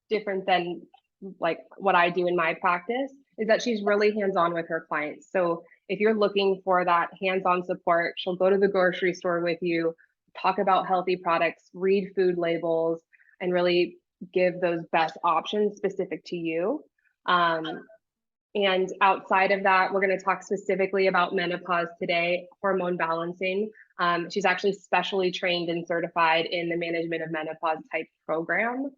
different than like what I do in my practice is that she's really hands-on with her clients. So if you're looking for that hands-on support, she'll go to the grocery store with you, talk about healthy products, read food labels, and really give those best options specific to you. And outside of that, we're going to talk specifically about menopause today, hormone balancing. She's actually specially trained and certified in the management of menopause type program.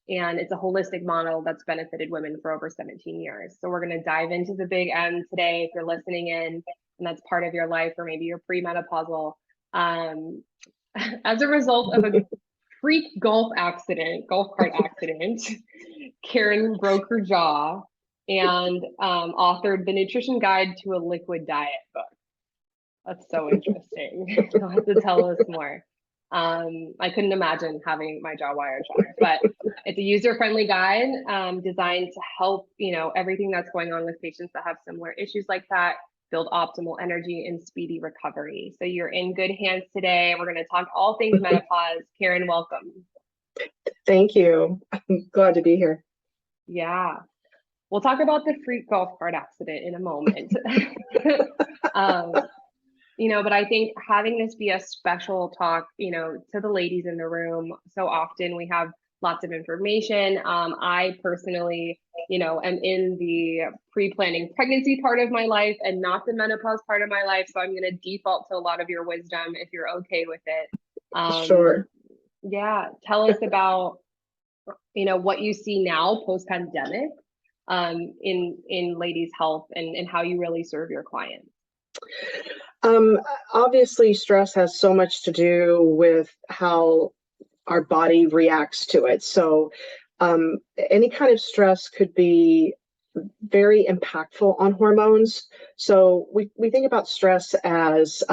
And it's a holistic model that's benefited women for over 17 years. So we're going to dive into the big M today. If you're listening in and that's part of your life, or maybe you're premenopausal, as a result of a freak golf cart accident, Karen broke her jaw and authored the Nutrition Guide to a Liquid Diet book. That's so interesting. You'll have to tell us more. I couldn't imagine having my jaw wired shut, but it's a user-friendly guide designed to help, everything that's going on with patients that have similar issues like that, build optimal energy and speedy recovery. So you're in good hands today. We're going to talk all things menopause. Karen, welcome. Thank you. I'm glad to be here. Yeah. We'll talk about the freak golf cart accident in a moment. But I think having this be a special talk, to the ladies in the room, so often we have lots of information. I personally, am in the pre-planning pregnancy part of my life and not the menopause part of my life. So I'm going to default to a lot of your wisdom if you're okay with it. Sure. Yeah. Tell us about, what you see now post-pandemic in ladies' health and how you really serve your clients. Obviously, stress has so much to do with how our body reacts to it. So any kind of stress could be very impactful on hormones. So we think about stress as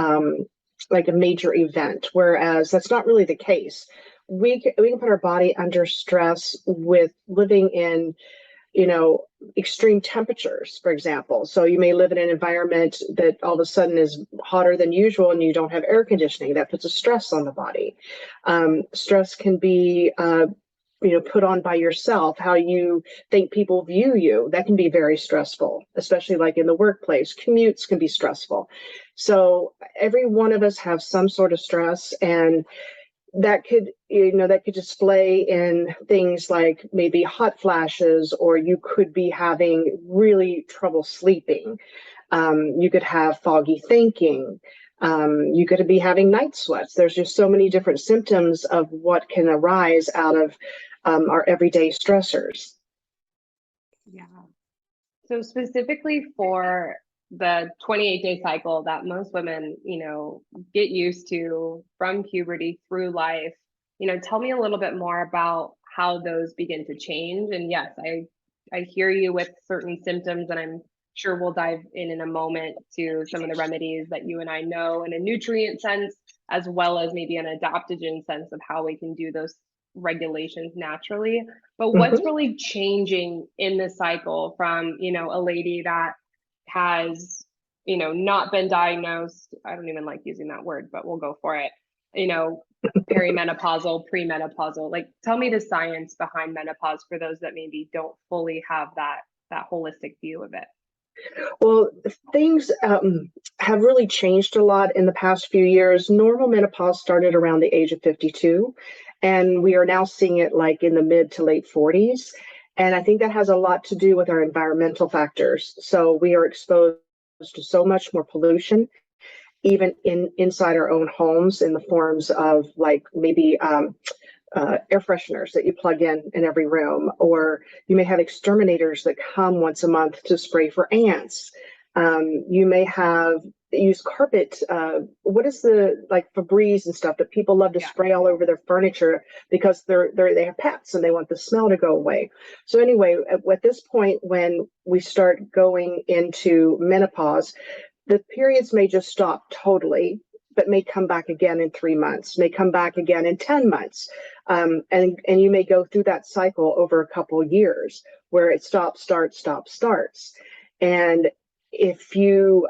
like a major event, whereas that's not really the case. We can put our body under stress with living in extreme temperatures, for example. So you may live in an environment that all of a sudden is hotter than usual and you don't have air conditioning. That puts a stress on the body. Stress can be, put on by yourself, how you think people view you. That can be very stressful, especially like in the workplace. Commutes can be stressful. So every one of us have some sort of stress, and that could display in things like maybe hot flashes, or you could be having really trouble sleeping. You could have foggy thinking. You could be having night sweats. There's just so many different symptoms of what can arise out of our everyday stressors. Yeah. So specifically for the 28-day cycle that most women, get used to from puberty through life, tell me a little bit more about how those begin to change. And yes, I hear you with certain symptoms, and I'm sure we'll dive in a moment to some of the remedies that you and I know in a nutrient sense, as well as maybe an adaptogen sense of how we can do those regulations naturally. But what's really changing in the cycle from, a lady that has, not been diagnosed, I don't even like using that word, but we'll go for it, perimenopausal, premenopausal, like tell me the science behind menopause for those that maybe don't fully have that holistic view of it. Well, things have really changed a lot in the past few years. Normal menopause started around the age of 52, and we are now seeing it like in the mid to late 40s. And I think that has a lot to do with our environmental factors. So we are exposed to so much more pollution, even inside our own homes, in the forms of like maybe air fresheners that you plug in every room, or you may have exterminators that come once a month to spray for ants. You may use carpet. What is the like Febreze and stuff that people love to spray all over their furniture because they have pets and they want the smell to go away. So anyway, at this point, when we start going into menopause, the periods may just stop totally, but may come back again in 3 months, may come back again in 10 months. And you may go through that cycle over a couple of years where it stops, starts, stops, starts. And if you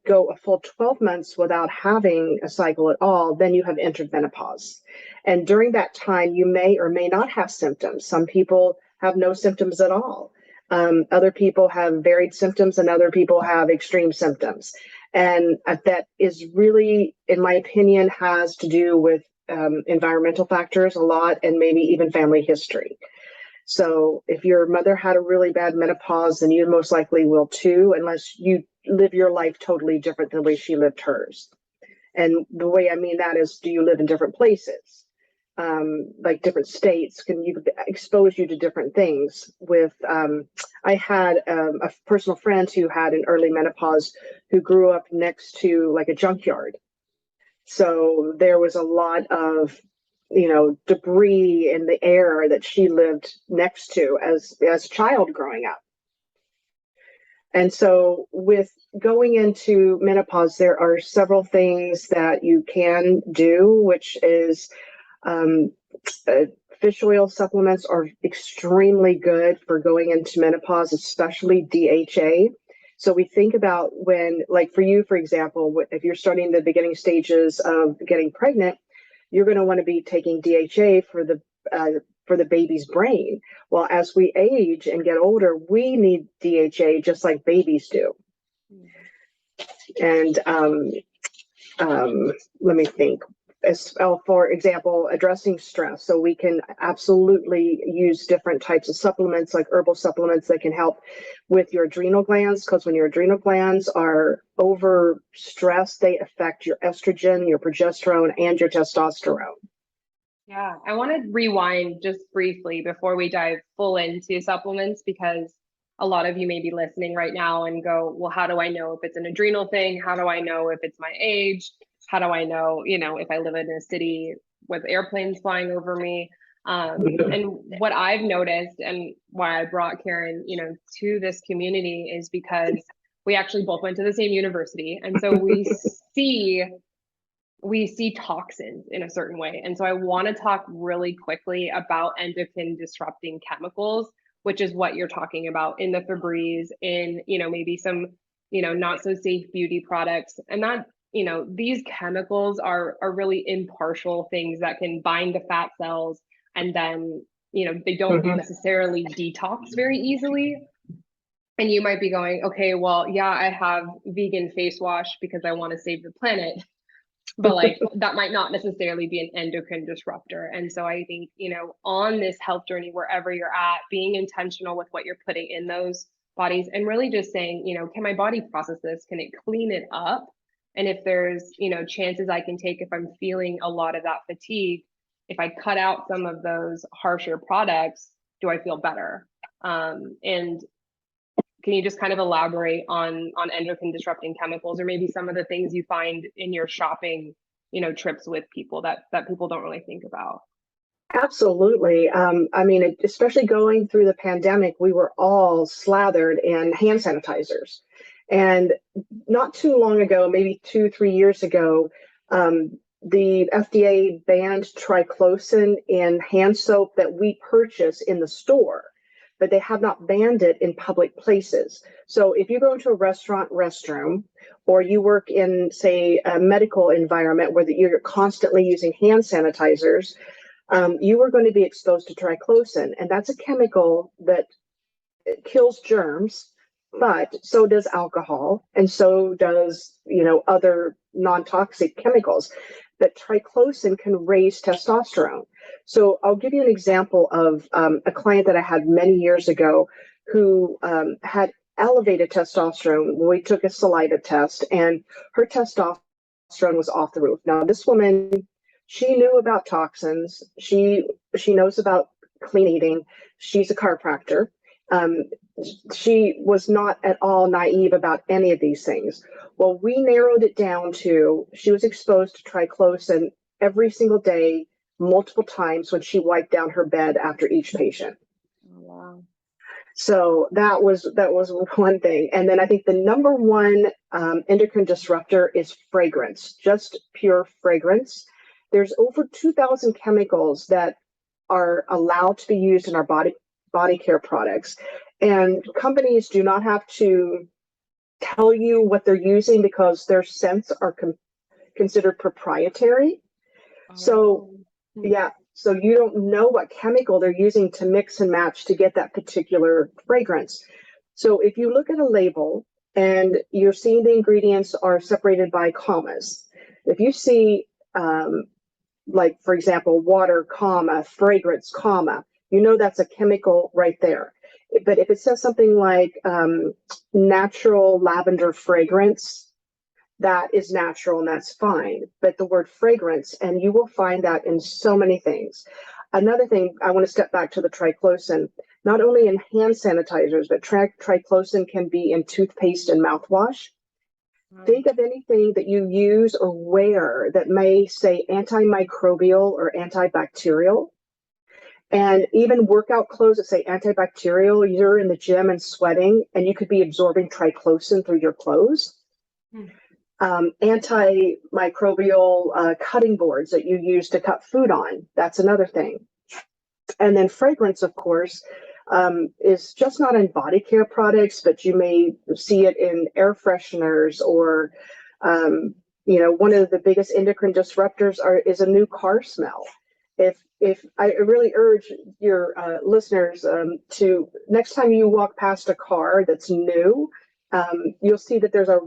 go a full 12 months without having a cycle at all, then you have entered menopause. And during that time, you may or may not have symptoms. Some people have no symptoms at all. Other people have varied symptoms, and other people have extreme symptoms. And that is really, in my opinion, has to do with environmental factors a lot, and maybe even family history. So if your mother had a really bad menopause, then you most likely will too, unless you live your life totally different than the way she lived hers. And the way I mean that is, do you live in different places? Like different states can you expose you to different things. With I had a personal friend who had an early menopause, who grew up next to like a junkyard. So there was a lot of, debris in the air that she lived next to as a child growing up. And so with going into menopause, there are several things that you can do, which is um, fish oil supplements are extremely good for going into menopause, especially DHA. So we think about when, like for you, for example, if you're starting the beginning stages of getting pregnant, you're going to want to be taking DHA for the baby's brain. Well, as we age and get older, we need DHA just like babies do. And let me think. For example, addressing stress. So we can absolutely use different types of supplements, like herbal supplements that can help with your adrenal glands, because when your adrenal glands are over stressed, they affect your estrogen, your progesterone, and your testosterone. Yeah, I want to rewind just briefly before we dive full into supplements, because a lot of you may be listening right now and go, well, how do I know if it's an adrenal thing? How do I know if it's my age? How do I know, if I live in a city with airplanes flying over me? And what I've noticed, and why I brought Karen, to this community, is because we actually both went to the same university. And so we see toxins in a certain way. And so I want to talk really quickly about endocrine disrupting chemicals, which is what you're talking about in the Febreze, in, maybe some, not so safe beauty products. And that, these chemicals are really impartial things that can bind to fat cells. And then, they don't necessarily detox very easily. And you might be going, okay, well, yeah, I have vegan face wash because I want to save the planet. But like that might not necessarily be an endocrine disruptor. And so I think, on this health journey, wherever you're at, being intentional with what you're putting in those bodies, and really just saying, can my body process this? Can it clean it up? And if there's, chances I can take, if I'm feeling a lot of that fatigue, if I cut out some of those harsher products, do I feel better? And can you just kind of elaborate on endocrine disrupting chemicals, or maybe some of the things you find in your shopping, trips with people that people don't really think about? Absolutely. I mean, especially going through the pandemic, we were all slathered in hand sanitizers. And not too long ago, maybe 2-3 years ago, the FDA banned triclosan in hand soap that we purchase in the store, but they have not banned it in public places. So if you go into a restaurant restroom, or you work in, say, a medical environment where you're constantly using hand sanitizers, you are going to be exposed to triclosan, and that's a chemical that kills germs, but so does alcohol, and so does other non-toxic chemicals. But triclosan can raise testosterone. So I'll give you an example of a client that I had many years ago who had elevated testosterone. We took a saliva test, and her testosterone was off the roof. Now, this woman, she knew about toxins. She knows about clean eating. She's a chiropractor. Um, she was not at all naive about any of these things. Well, we narrowed it down to she was exposed to triclosan every single day, multiple times when she wiped down her bed after each patient. Oh, wow. So that was one thing. And then I think the number one endocrine disruptor is fragrance, just pure fragrance. There's over 2,000 chemicals that are allowed to be used in our body care products. And companies do not have to tell you what they're using because their scents are considered proprietary. So, yeah. So you don't know what chemical they're using to mix and match to get that particular fragrance. So if you look at a label and you're seeing the ingredients are separated by commas, if you see, like, for example, water, comma, fragrance, comma, you know that's a chemical right there. But if it says something like natural lavender fragrance, that is natural and that's fine. But the word fragrance, and you will find that in so many things. Another thing, I want to step back to the triclosan. Not only in hand sanitizers, but triclosan can be in toothpaste and mouthwash. Think of anything that you use or wear that may say antimicrobial or antibacterial. And even workout clothes that say antibacterial, you're in the gym and sweating, and you could be absorbing triclosan through your clothes. Antimicrobial cutting boards that you use to cut food on, that's another thing. And then fragrance, of course, is just not in body care products, but you may see it in air fresheners or, one of the biggest endocrine disruptors is a new car smell. If I really urge your listeners to, next time you walk past a car that's new, you'll see that there's a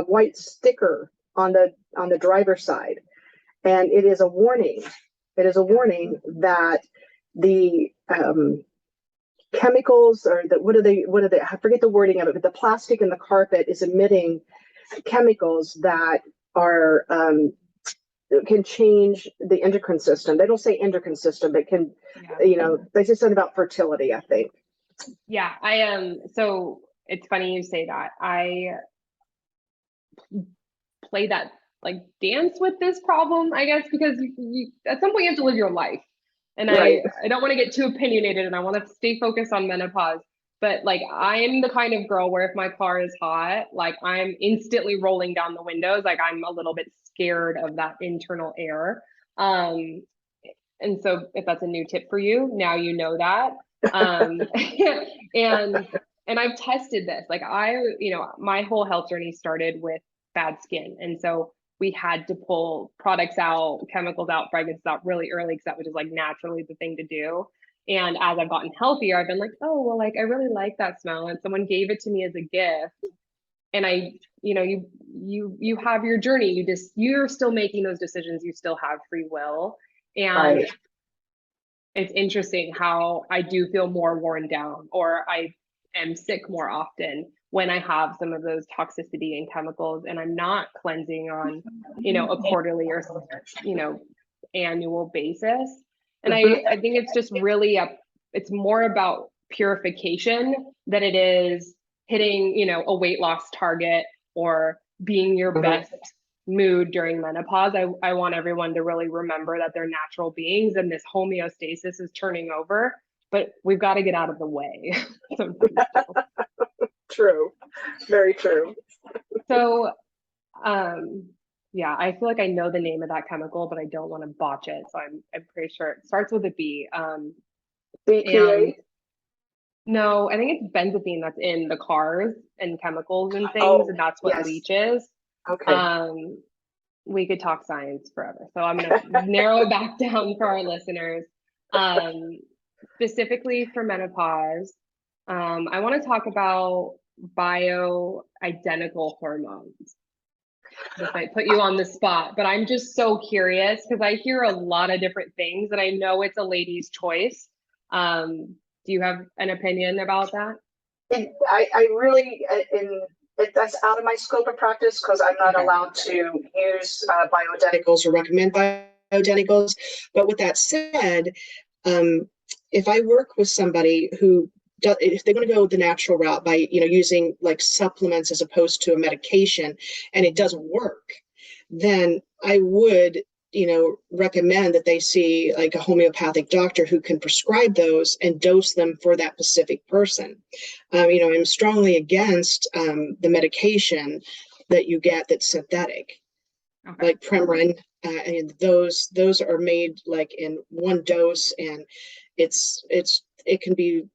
white sticker on the driver's side, and it is a warning. It is a warning that the chemicals, or what are they, I forget the wording of it, but the plastic in the carpet is emitting chemicals that are can change the endocrine system. They don't say endocrine system, but can, they just said about fertility, I think. Yeah, I am. So it's funny you say that. I play that like dance with this problem, I guess, because you at some point you have to live your life. And right. I don't want to get too opinionated, and I want to stay focused on menopause. But like, I'm the kind of girl where if my car is hot, like I'm instantly rolling down the windows. Like I'm a little bit scared of that internal air. And so if that's a new tip for you, now you know that. And I've tested this. Like my whole health journey started with bad skin. And so we had to pull products out, chemicals out, fragrances out really early, because that was just like naturally the thing to do. And as I've gotten healthier, I've been like, oh, well, like I really like that smell. And someone gave it to me as a gift. And you have your journey. You're still making those decisions. You still have free will. And right. It's interesting how I do feel more worn down, or I am sick more often when I have some of those toxicity and chemicals, and I'm not cleansing on, a quarterly or, annual basis. And I think it's just really it's more about purification than it is hitting, a weight loss target or being your best mood during menopause. I want everyone to really remember that they're natural beings, and this homeostasis is turning over, but we've got to get out of the way. True. Very true. So, yeah, I feel like I know the name of that chemical, but I don't want to botch it. So I'm pretty sure it starts with a B. BPA? No, I think it's benzophine that's in the cars and chemicals and things, and that's what leaches. Okay. We could talk science forever. So I'm going to narrow it back down for our listeners. Specifically for menopause, I want to talk about bioidentical hormones. This might put you on the spot, but I'm just so curious because I hear a lot of different things, and I know it's a lady's choice. Do you have an opinion about that? I really, that's out of my scope of practice because I'm not allowed to use bioidenticals or recommend bioidenticals. But with that said, if I work with somebody if they're going to go the natural route by using like supplements as opposed to a medication, and it doesn't work, then I would recommend that they see like a homeopathic doctor who can prescribe those and dose them for that specific person. I'm strongly against the medication that you get that's synthetic, like Premarin, and those are made like in one dose, and it can be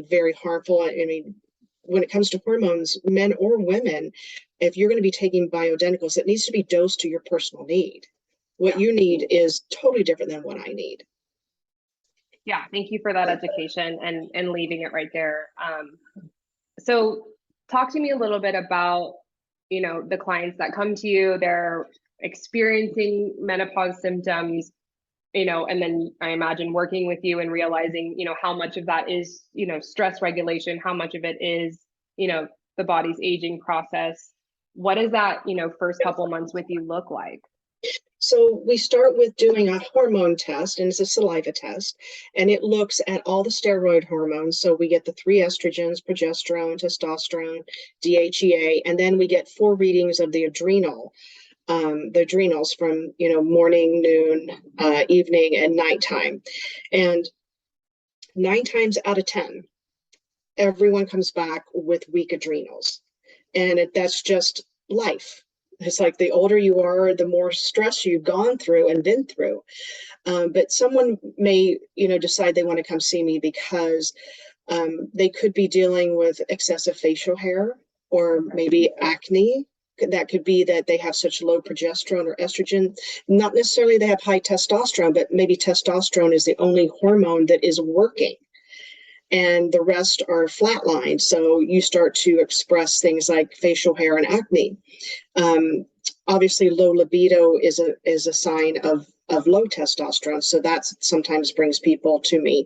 very harmful. I mean, when it comes to hormones, men or women, if you're going to be taking bioidenticals, it needs to be dosed to your personal need. What you need is totally different than what I need. Yeah, thank you for that education and leaving it right there. So talk to me a little bit about, the clients that come to you, they're experiencing menopause symptoms, and then I imagine working with you and realizing, how much of that is, stress regulation, how much of it is, the body's aging process. What does that, first couple months with you look like? So we start with doing a hormone test, and it's a saliva test, and it looks at all the steroid hormones. So we get the 3 estrogens, progesterone, testosterone, DHEA, and then we get 4 readings of the adrenals from, morning, noon, evening, and nighttime. And 9 times out of 10, everyone comes back with weak adrenals. And that's just life. It's like the older you are, the more stress you've gone through and been through. But someone may, decide they want to come see me because they could be dealing with excessive facial hair or maybe acne. That could be that they have such low progesterone or estrogen. Not necessarily they have high testosterone, but maybe testosterone is the only hormone that is working, and the rest are flatlined. So you start to express things like facial hair and acne. Obviously, low libido is a sign of low testosterone. So that sometimes brings people to me.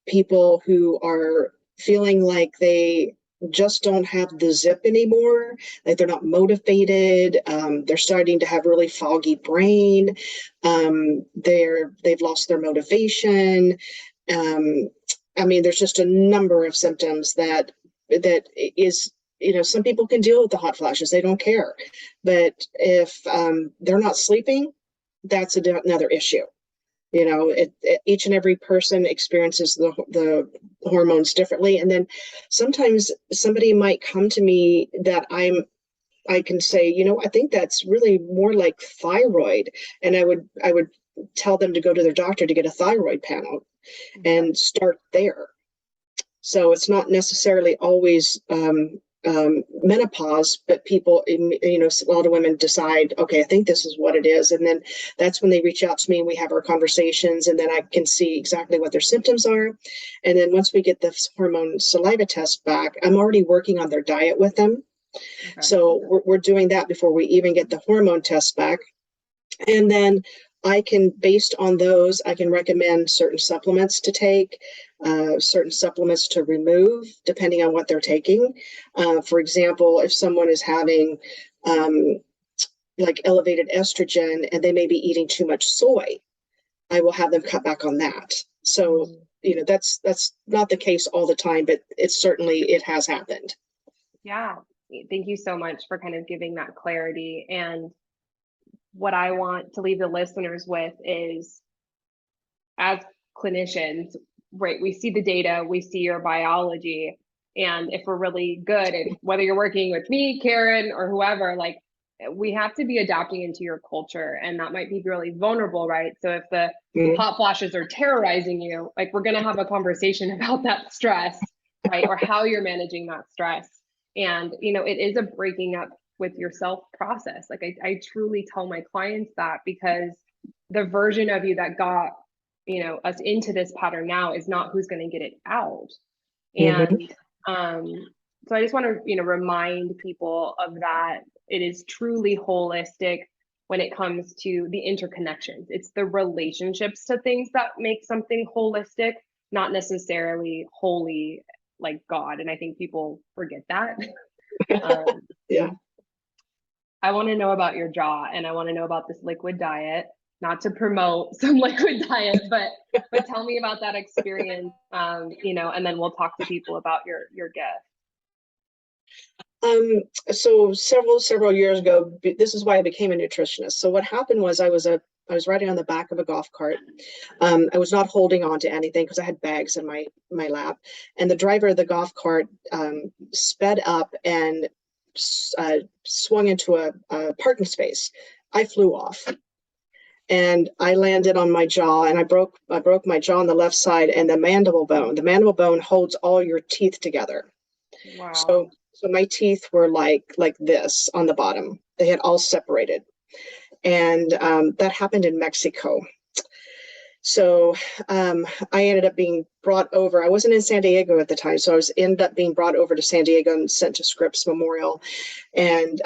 People who are feeling like they just don't have the zip anymore, like they're not motivated. They're starting to have really foggy brain. They've lost their motivation. There's just a number of symptoms that is, some people can deal with the hot flashes. They don't care. But if they're not sleeping, that's another issue. Each and every person experiences the hormones differently. And then sometimes somebody might come to me that I can say, I think that's really more like thyroid. And I would tell them to go to their doctor to get a thyroid panel and start there. So it's not necessarily always menopause, but people, a lot of women decide, okay, I think this is what it is. And then that's when they reach out to me and we have our conversations, and then I can see exactly what their symptoms are. And then once we get the hormone saliva test back, I'm already working on their diet with them. Okay. So we're doing that before we even get the hormone test back. And then I can, based on those, I can recommend certain supplements to take, certain supplements to remove, depending on what they're taking. For example, if someone is having like elevated estrogen and they may be eating too much soy, I will have them cut back on that. So, that's not the case all the time, but it has happened. Yeah. Thank you so much for kind of giving that clarity. And what I want to leave the listeners with is, as clinicians, right, we see the data, we see your biology, and if we're really good at, whether you're working with me, Karen, or whoever, like, we have to be adapting into your culture, and that might be really vulnerable, right? So if the hot flashes are terrorizing you, like, we're going to have a conversation about that stress, right? Or how you're managing that stress. And, it is a breaking up with yourself process. Like, I truly tell my clients that, because the version of you that got, us into this pattern now is not who's going to get it out. And so I just want to, remind people of that. It is truly holistic when it comes to the interconnections. It's the relationships to things that make something holistic, not necessarily holy like God. And I think people forget that. Yeah. I want to know about your jaw, and I want to know about this liquid diet. Not to promote some liquid diet, but tell me about that experience, and then we'll talk to people about your gift. So several years ago, this is why I became a nutritionist. So what happened was I was riding on the back of a golf cart. I was not holding on to anything because I had bags in my lap, and the driver of the golf cart sped up and swung into a parking space. I flew off. And I landed on my jaw, and I broke my jaw on the left side, and the mandible bone holds all your teeth together. Wow. So my teeth were like this on the bottom. They had all separated. And that happened in Mexico. So I ended up being brought over. I wasn't in San Diego at the time, so ended up being brought over to San Diego and sent to Scripps Memorial. And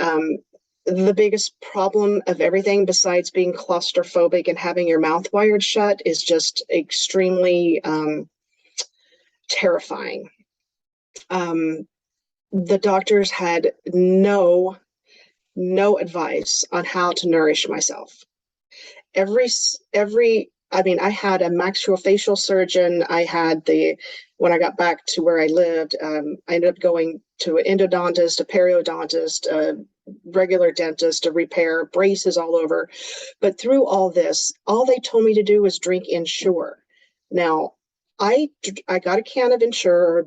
the biggest problem of everything, besides being claustrophobic and having your mouth wired shut, is just extremely terrifying. The doctors had no advice on how to nourish myself. I mean, I had a maxillofacial surgeon. When I got back to where I lived, I ended up going to an endodontist, a periodontist, a regular dentist, a repair, braces all over. But through all this, all they told me to do was drink Ensure. Now, I got a can of Ensure,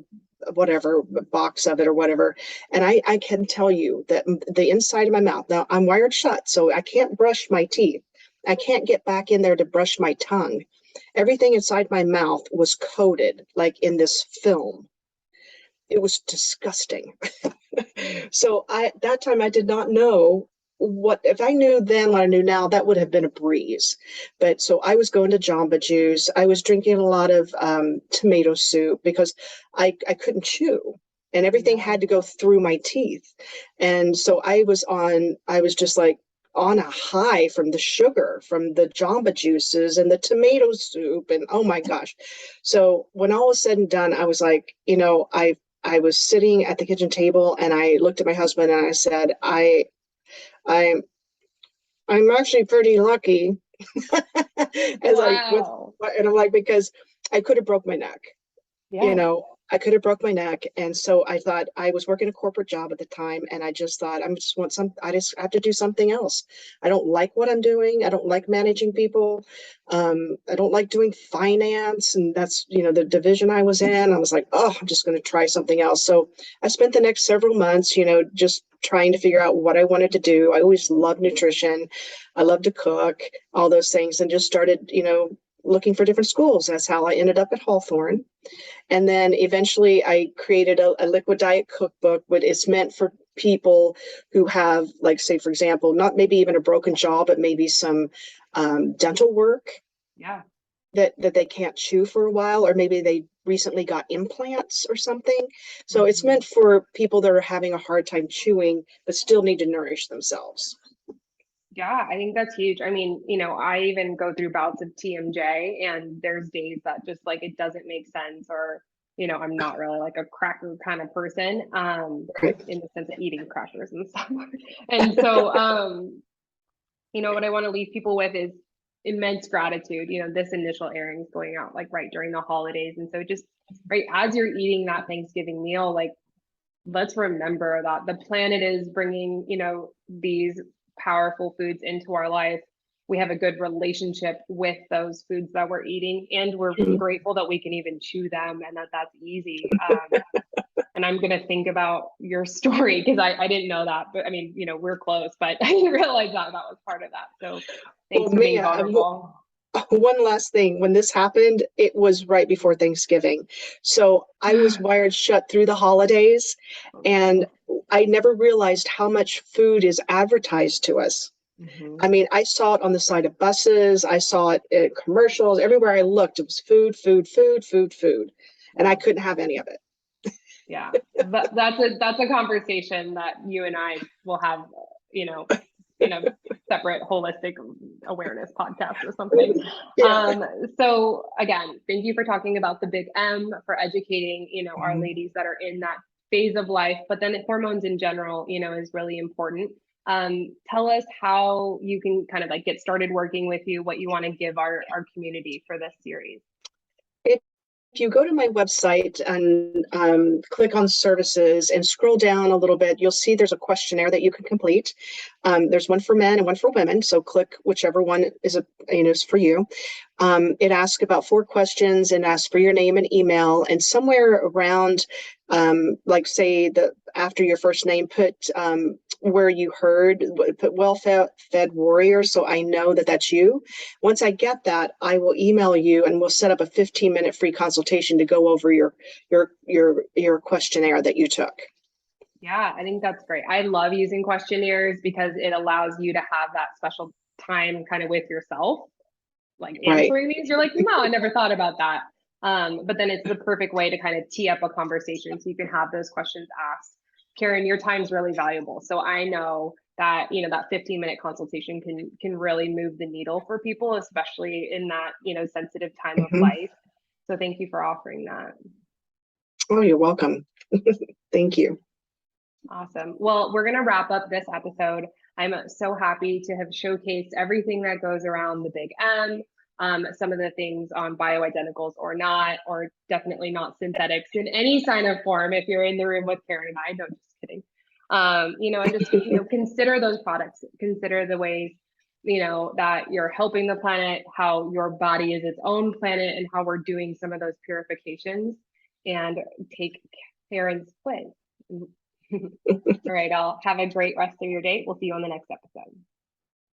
whatever, a box of it or whatever, and I can tell you that the inside of my mouth, now I'm wired shut, so I can't brush my teeth. I can't get back in there to brush my tongue. Everything inside my mouth was coated like in this film. It was disgusting. So that time I did not know what, if I knew then what I knew now, that would have been a breeze. But so I was going to Jamba Juice. I was drinking a lot of tomato soup because I couldn't chew and everything had to go through my teeth. And so I was just like on a high from the sugar, from the Jamba Juices and the tomato soup. And oh my gosh. So when all was said and done, I was like, I was sitting at the kitchen table and I looked at my husband and I said, I'm actually pretty lucky. Wow. And I'm like, because I could have broke my neck. Yeah. I could have broke my neck. And so I thought, I was working a corporate job at the time. And I just thought, I just have to do something else. I don't like what I'm doing. I don't like managing people. I don't like doing finance. And that's, the division I was in. I was like, oh, I'm just going to try something else. So I spent the next several months, just trying to figure out what I wanted to do. I always loved nutrition. I love to cook, all those things, and just started, looking for different schools. That's how I ended up at Hawthorne. And then eventually I created a liquid diet cookbook, but it's meant for people who have, like, say, for example, not maybe even a broken jaw, but maybe some dental work. Yeah. That they can't chew for a while, or maybe they recently got implants or something. So it's meant for people that are having a hard time chewing, but still need to nourish themselves. Yeah, I think that's huge. I mean, I even go through bouts of TMJ and there's days that just like it doesn't make sense, or, I'm not really like a cracker kind of person, Right. in the sense of eating crackers and stuff. And so, what I want to leave people with is immense gratitude. This initial airing is going out like right during the holidays. And so just right as you're eating that Thanksgiving meal, like let's remember that the planet is bringing, these powerful foods into our life. We have a good relationship with those foods that we're eating, and we're grateful that we can even chew them and that that's easy. And I'm going to think about your story because I didn't know that, but I mean, we're close, but I didn't realize that was part of that. So thanks for being vulnerable. One last thing, when this happened, it was right before Thanksgiving. So I was wired shut through the holidays, and I never realized how much food is advertised to us. I mean, I saw it on the side of buses. I saw it in commercials. Everywhere I looked, it was food, food, food, food, food. And I couldn't have any of it. Yeah, that's a conversation that you and I will have, in a separate holistic awareness podcast or something. Yeah. So again, thank you for talking about the big M, for educating, our ladies that are in that phase of life, but then hormones in general, is really important. Tell us how you can kind of like get started working with you, what you want to give our community for this series. If you go to my website and click on services and scroll down a little bit, you'll see there's a questionnaire that you can complete. There's one for men and one for women. So click whichever one is for you. It asks about 4 questions and asks for your name and email, and somewhere around, like say after your first name, put where you heard, put well-fed warrior, so I know that that's you. Once I get that, I will email you and we'll set up a 15-minute free consultation to go over your questionnaire that you took. Yeah, I think that's great. I love using questionnaires because it allows you to have that special time kind of with yourself. like Right. answering these, you're like, wow, I never thought about that. But then it's the perfect way to kind of tee up a conversation so you can have those questions asked. Karen, your time's really valuable. So I know that, you know, that 15-minute consultation can really move the needle for people, especially in that, you know, sensitive time of Mhm. life. So thank you for offering that. Oh, you're welcome. Thank you. Awesome. Well, we're going to wrap up this episode. I'm so happy to have showcased everything that goes around the big M, some of the things on bioidenticals or not, or definitely not synthetics in any sign of form. If you're in the room with Karen and I, no, just kidding. You know, and just, you know, consider those products, consider the ways, you know, that you're helping the planet, how your body is its own planet, and how we're doing some of those purifications, and take Karen's quiz. All right, I'll have a great rest of your day. We'll see you on the next episode.